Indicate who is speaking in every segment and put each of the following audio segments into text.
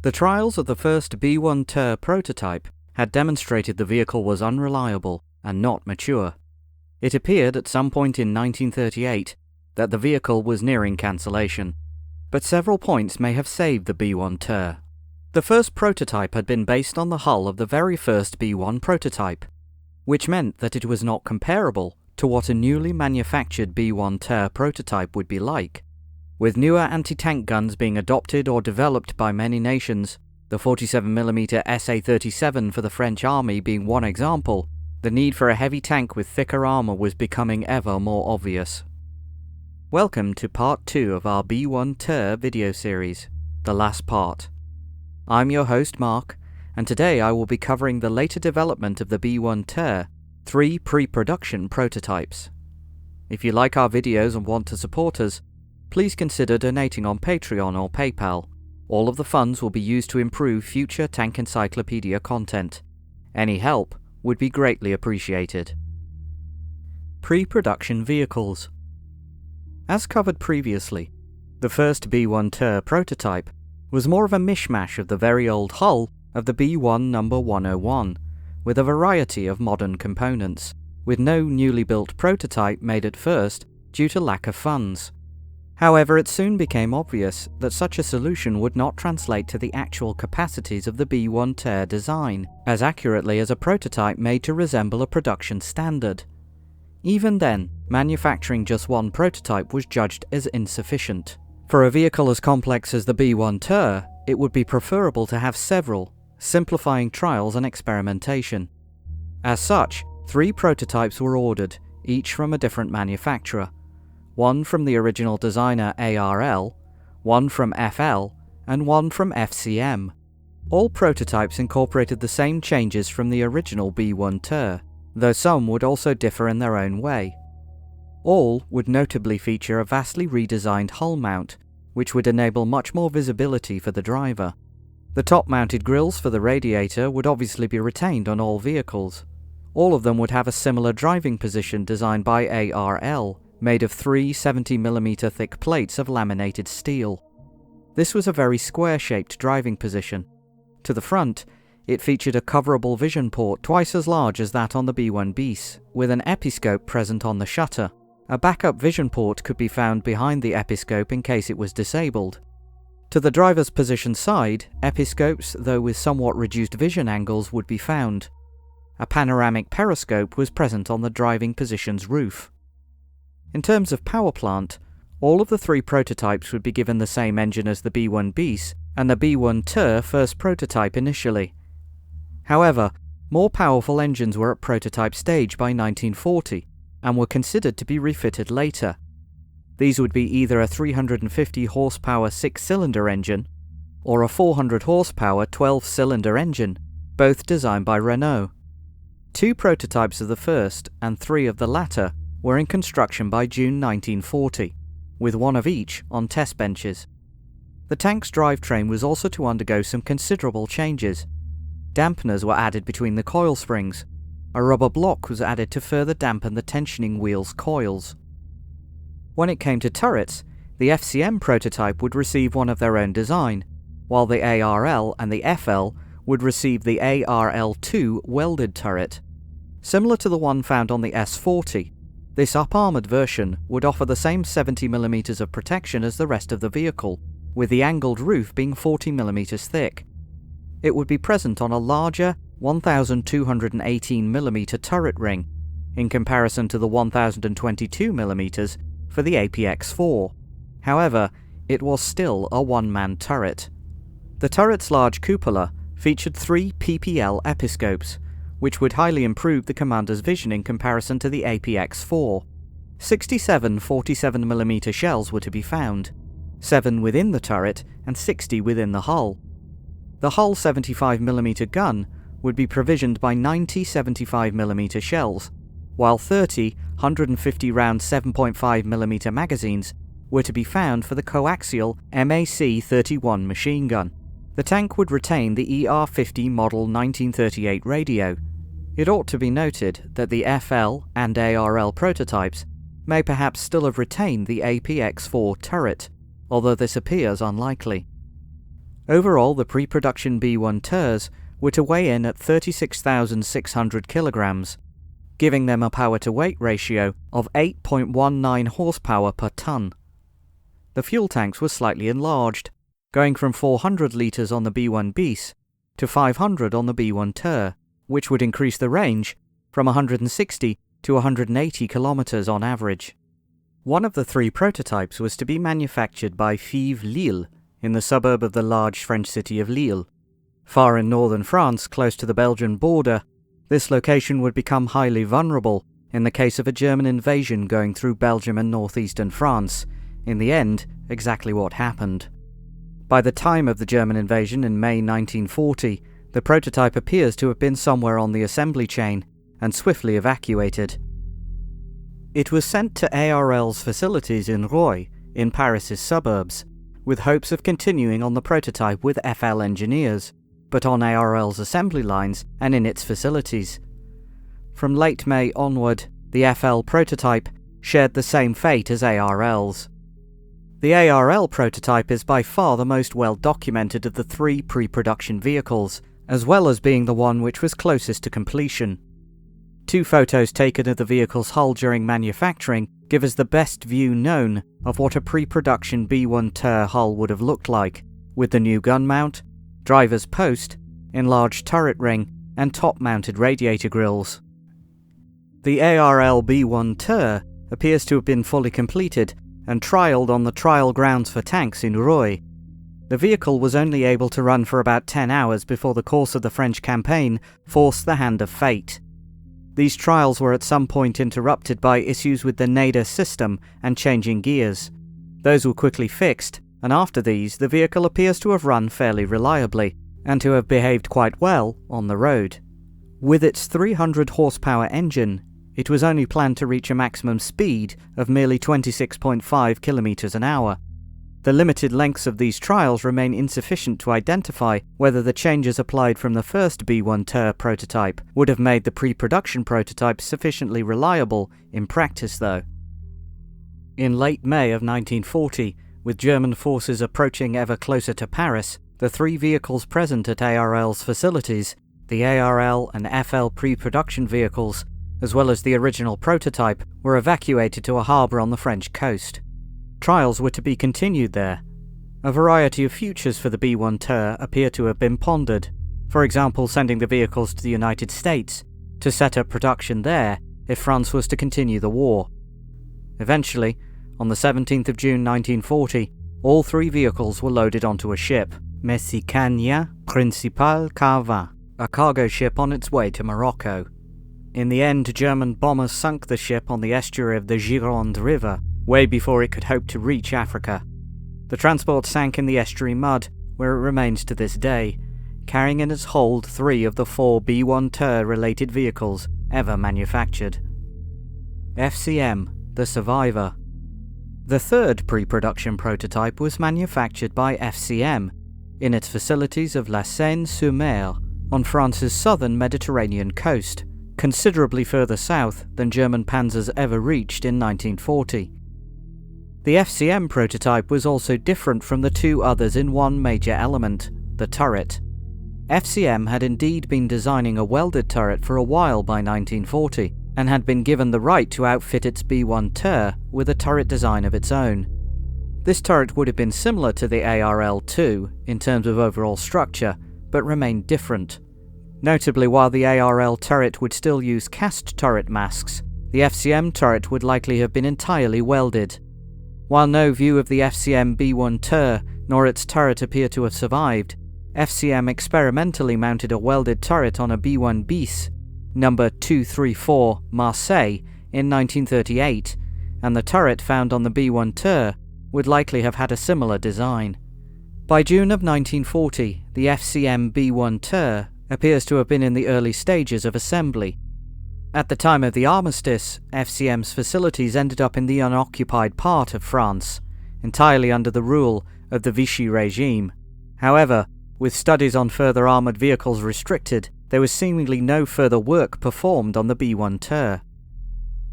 Speaker 1: The trials of the first B1 Ter prototype had demonstrated the vehicle was unreliable and not mature. It appeared at some point in 1938 that the vehicle was nearing cancellation, but several points may have saved the B1 Ter. The first prototype had been based on the hull of the very first B1 prototype, which meant that it was not comparable to what a newly manufactured B1 Ter prototype would be like. With newer anti-tank guns being adopted or developed by many nations, the 47mm SA-37 for the French army being one example, the need for a heavy tank with thicker armor was becoming ever more obvious. Welcome to part 2 of our B1 Ter video series, the last part. I'm your host Mark, and today I will be covering the later development of the B1 Ter, 3 pre-production prototypes. If you like our videos and want to support us, please consider donating on Patreon or PayPal. All of the funds will be used to improve future Tank Encyclopedia content. Any help would be greatly appreciated. Pre-production vehicles. As covered previously, the first B1 Ter prototype was more of a mishmash of the very old hull of the B1 number 101, with a variety of modern components, with no newly built prototype made at first due to lack of funds. However, it soon became obvious that such a solution would not translate to the actual capacities of the B1 Ter design as accurately as a prototype made to resemble a production standard. Even then, manufacturing just one prototype was judged as insufficient. For a vehicle as complex as the B1 Ter, it would be preferable to have several, simplifying trials and experimentation. As such, 3 prototypes were ordered, each from a different manufacturer. One from the original designer ARL, one from FL, and one from FCM. All prototypes incorporated the same changes from the original B1 Ter, though some would also differ in their own way. All would notably feature a vastly redesigned hull mount, which would enable much more visibility for the driver. The top-mounted grills for the radiator would obviously be retained on all vehicles. All of them would have a similar driving position designed by ARL, made of 3 70mm thick plates of laminated steel. This was a very square-shaped driving position. To the front, it featured a coverable vision port twice as large as that on the B1 Bis, with an episcope present on the shutter. A backup vision port could be found behind the episcope in case it was disabled. To the driver's position side, episcopes, though with somewhat reduced vision angles, would be found. A panoramic periscope was present on the driving position's roof. In terms of power plant, all of the 3 prototypes would be given the same engine as the B1 Bis and the B1 Ter first prototype initially. However, more powerful engines were at prototype stage by 1940 and were considered to be refitted later. These would be either a 350 horsepower 6-cylinder engine or a 400 horsepower 12-cylinder engine, both designed by Renault. 2 prototypes of the first and 3 of the latter were in construction by June 1940, with one of each on test benches. The tank's drivetrain was also to undergo some considerable changes. Dampeners were added between the coil springs. A rubber block was added to further dampen the tensioning wheel's coils. When it came to turrets, the FCM prototype would receive one of their own design, while the ARL and the FL would receive the ARL2 welded turret. Similar to the one found on the S40, this up-armoured version would offer the same 70mm of protection as the rest of the vehicle, with the angled roof being 40mm thick. It would be present on a larger 1218mm turret ring, in comparison to the 1022mm for the APX-4. However, it was still a one-man turret. The turret's large cupola featured 3 PPL episcopes, which would highly improve the commander's vision in comparison to the APX-4. 67 47mm shells were to be found, 7 within the turret and 60 within the hull. The hull 75mm gun would be provisioned by 90 75mm shells, while 30 150-round 7.5mm magazines were to be found for the coaxial MAC-31 machine gun. The tank would retain the ER-50 model 1938 radio. It ought to be noted that the FL and ARL prototypes may perhaps still have retained the APX-4 turret, although this appears unlikely. Overall, the pre-production B1 Ters were to weigh in at 36,600 kilograms, giving them a power-to-weight ratio of 8.19 horsepower per ton. The fuel tanks were slightly enlarged, going from 400 litres on the B1 Bis to 500 on the B1 Ter, which would increase the range from 160 to 180 kilometres on average. One of the three prototypes was to be manufactured by Fives Lille in the suburb of the large French city of Lille. Far in northern France, close to the Belgian border, this location would become highly vulnerable in the case of a German invasion going through Belgium and northeastern France. In the end, exactly what happened. By the time of the German invasion in May 1940, the prototype appears to have been somewhere on the assembly chain and swiftly evacuated. It was sent to ARL's facilities in Roye, in Paris's suburbs, with hopes of continuing on the prototype with FL engineers, but on ARL's assembly lines and in its facilities. From late May onward, the FL prototype shared the same fate as ARL's. The ARL prototype is by far the most well documented of the three pre-production vehicles, as well as being the one which was closest to completion. Two photos taken of the vehicle's hull during manufacturing give us the best view known of what a pre-production B1 Ter hull would have looked like, with the new gun mount, driver's post, enlarged turret ring, and top-mounted radiator grills. The ARL B1 Ter appears to have been fully completed and trialled on the trial grounds for tanks in Roye. The vehicle was only able to run for about 10 hours before the course of the French campaign forced the hand of fate. These trials were at some point interrupted by issues with the nadir system and changing gears. Those were quickly fixed, and after these, the vehicle appears to have run fairly reliably, and to have behaved quite well on the road. With its 300 horsepower engine, it was only planned to reach a maximum speed of merely 26.5 kilometers an hour. The limited lengths of these trials remain insufficient to identify whether the changes applied from the first B1 Ter prototype would have made the pre-production prototype sufficiently reliable in practice though. In late May of 1940, with German forces approaching ever closer to Paris, the three vehicles present at ARL's facilities, the ARL and FL pre-production vehicles, as well as the original prototype, were evacuated to a harbour on the French coast. Trials were to be continued there. A variety of futures for the B1 Ter appear to have been pondered, for example sending the vehicles to the United States to set up production there if France was to continue the war. Eventually, on the 17th of June 1940, all three vehicles were loaded onto a ship, Messicania Principal Carva, a cargo ship on its way to Morocco. In the end, German bombers sunk the ship on the estuary of the Gironde River, way before it could hope to reach Africa. The transport sank in the estuary mud, where it remains to this day, carrying in its hold 3 of the 4 B1 Ter-related vehicles ever manufactured. FCM, the Survivor. The third pre-production prototype was manufactured by FCM in its facilities of La Seine-sur-Mer on France's southern Mediterranean coast, considerably further south than German panzers ever reached in 1940. The FCM prototype was also different from the two others in one major element, the turret. FCM had indeed been designing a welded turret for a while by 1940, and had been given the right to outfit its B1 Ter with a turret design of its own. This turret would have been similar to the ARL-2 in terms of overall structure, but remained different. Notably, while the ARL turret would still use cast turret masks, the FCM turret would likely have been entirely welded. While no view of the FCM B1 Ter nor its turret appear to have survived, FCM experimentally mounted a welded turret on a B1 Bis, number 234 Marseille, in 1938, and the turret found on the B1 Ter would likely have had a similar design. By June of 1940, the FCM B1 Ter appears to have been in the early stages of assembly. At the time of the armistice, FCM's facilities ended up in the unoccupied part of France, entirely under the rule of the Vichy regime. However, with studies on further armoured vehicles restricted, there was seemingly no further work performed on the B1 Ter.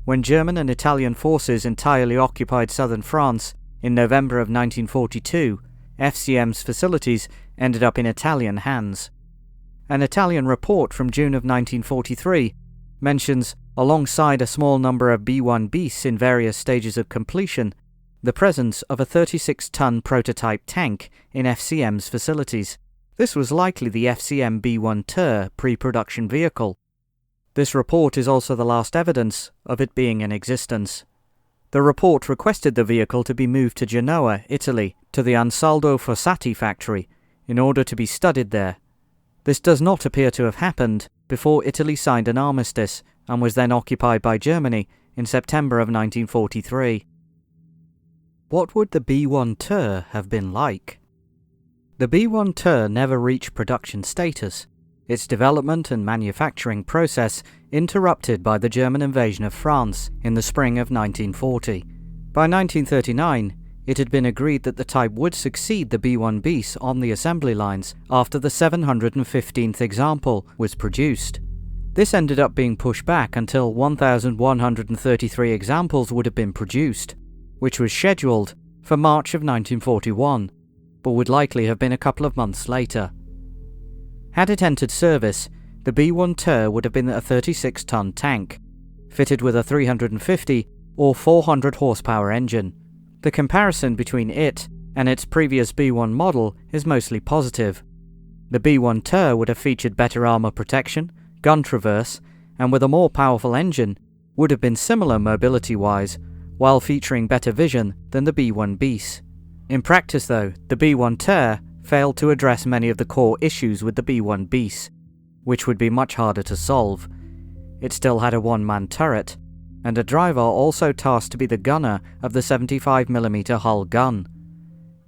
Speaker 1: When German and Italian forces entirely occupied southern France in November of 1942, FCM's facilities ended up in Italian hands. An Italian report from June of 1943 mentions, alongside a small number of B1 Bis in various stages of completion, the presence of a 36-ton prototype tank in FCM's facilities. This was likely the FCM B1 Ter pre-production vehicle. This report is also the last evidence of it being in existence. The report requested the vehicle to be moved to Genoa, Italy, to the Ansaldo Fossati factory, in order to be studied there. This does not appear to have happened before Italy signed an armistice and was then occupied by Germany in September of 1943. What would the B1 Ter have been like? The B1 Ter never reached production status, its development and manufacturing process interrupted by the German invasion of France in the spring of 1940. By 1939, it had been agreed that the type would succeed the B1 Bis on the assembly lines after the 715th example was produced. This ended up being pushed back until 1,133 examples would have been produced, which was scheduled for March of 1941, but would likely have been a couple of months later. Had it entered service, the B1 Ter would have been a 36-ton tank, fitted with a 350 or 400 horsepower engine. The comparison between it and its previous B1 model is mostly positive. The B1 Ter would have featured better armor protection, gun traverse, and with a more powerful engine, would have been similar mobility-wise, while featuring better vision than the B1 Bis. In practice though, the B1 Ter failed to address many of the core issues with the B1 Bis, which would be much harder to solve. It still had a one-man turret, and a driver also tasked to be the gunner of the 75mm hull gun.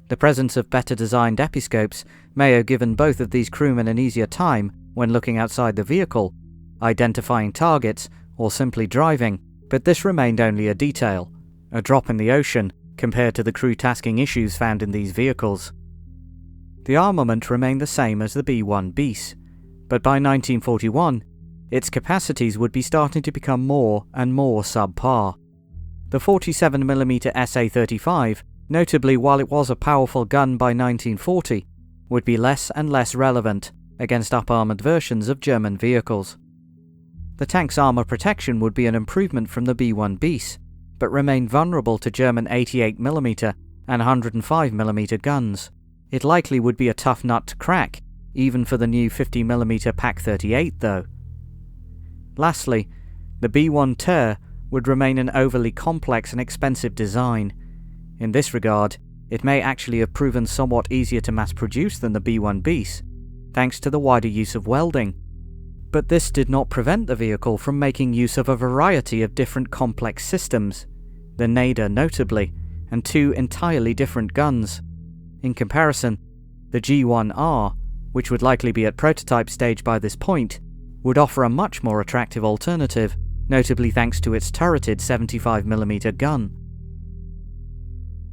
Speaker 1: The presence of better designed episcopes may have given both of these crewmen an easier time when looking outside the vehicle, identifying targets, or simply driving, but this remained only a detail, a drop in the ocean compared to the crew tasking issues found in these vehicles. The armament remained the same as the B1 Bis, but by 1941, its capacities would be starting to become more and more subpar. The 47mm SA-35, notably while it was a powerful gun by 1940, would be less and less relevant against up-armoured versions of German vehicles. The tank's armour protection would be an improvement from the B1 Bis, but remained vulnerable to German 88mm and 105mm guns. It likely would be a tough nut to crack, even for the new 50mm Pak-38 though. Lastly, the B1 Ter would remain an overly complex and expensive design. In this regard, it may actually have proven somewhat easier to mass produce than the B1 Bis, thanks to the wider use of welding. But this did not prevent the vehicle from making use of a variety of different complex systems, the Nader notably, and two entirely different guns. In comparison, the G1R, which would likely be at prototype stage by this point, would offer a much more attractive alternative, notably thanks to its turreted 75mm gun.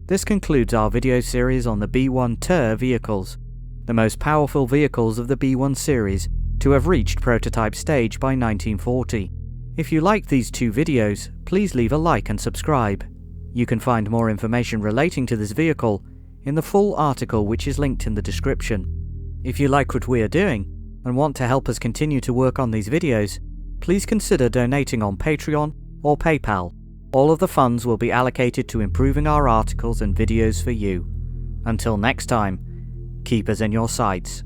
Speaker 1: This concludes our video series on the B1 Ter vehicles, the most powerful vehicles of the B1 series to have reached prototype stage by 1940. If you liked these two videos, please leave a like and subscribe. You can find more information relating to this vehicle in the full article which is linked in the description. If you like what we are doing, and want to help us continue to work on these videos, please consider donating on Patreon or PayPal. All of the funds will be allocated to improving our articles and videos for you. Until next time, keep us in your sights.